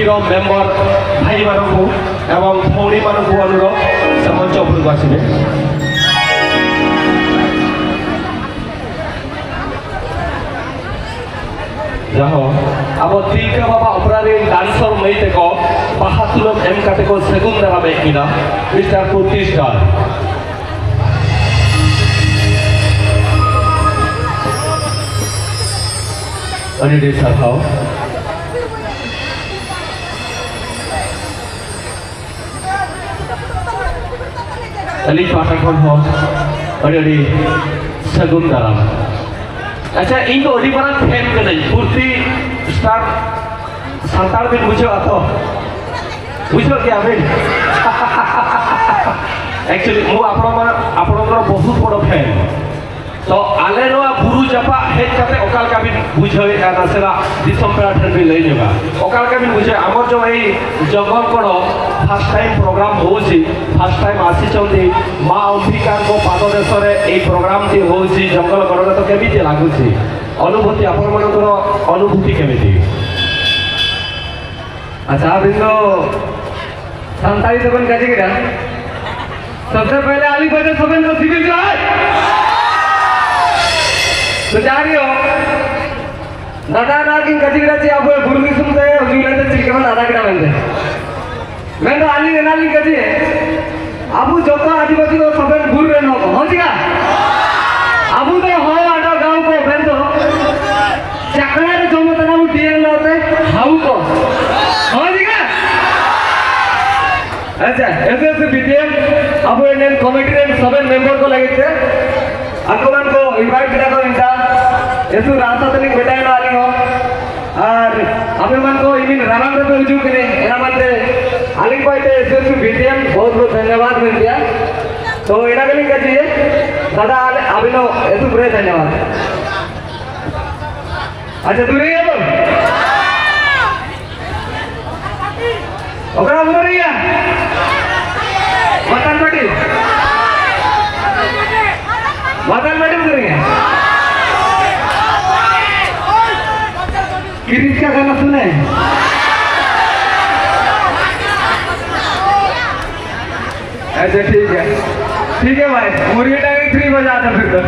कमिटीर member भाई मानू एवं भौणी मानू अनुरोध से मंच उपरକୁ ଆସିବେ। जहाँ अब तिलका बाबा अपराधी डांसर में को बाहातुलम एम काटेको सेगुन दरा बेकिना मिस्टर प्रतिष्ठा अनिडे सरहाव अली पाठकन हो अनिडे सेगुन दरा अच्छा इनको अभी बड़ा फैन के नहीं पूर्ति स्टार संताल बिन बुझो आतो बुझो क्या बिन एक्चुअली मु आपनकर बहुत बड़ा फैन तो आले नो गुरु जपा हेड करते ओकाल का बिन बुझो या नसेला दिसम प्रार्थना भी ले लेगा ओकाल का बिन बुझो हमर जो भाई जंगल कोड फर्स्ट टाइम प्रोग्राम होची फर्स्ट टाइम आसी चंदी मां अंबिका को पाददेश रे ए प्रोग्राम दी होची जंगल कोड तो केमिति लागुची अनुभूति आपण मनकर अनुभूति केमिति अच्छा बिंदो संताई सबन काजी गिरा सबसे पहले आली बजे सबन को सिविल जाए तो जा रही हो दादा ना की काजी गिरा ची आप गुरु की सुनते हो जुले तो चिलके में दादा गिरा बनते मैं तो आली नाली काजी है आपू जोका आदिवासी को सबन गुरु रे नो हो जी का आपू तो हो आडा गांव को बेंदो चकना रे जो मत ना उठिए लाते हाउ को हो जी का अच्छा ऐसे बीटीएम अब इंडियन कमेटी रे सबन मेंबर को लगे थे अकमान को इनवाइट किया को इनका ऐसे रास्ता तक बेटा ना आली हो और अबे मन को इमिन रामन रे उजू करे एना मते आली पाइटे ऐसे बीटीएम बहुत बहुत धन्यवाद मिल दिया तो एना के लिए कहिए दादा अभिनो ऐसे पूरे धन्यवाद अच्छा दूर है तो ओकरा बोल रही है मतन बड़ी बोल रही है किरिश का गाना सुने ऐसे ठीक है भाई मुर्गी टाइम 3 बजा था फिर तो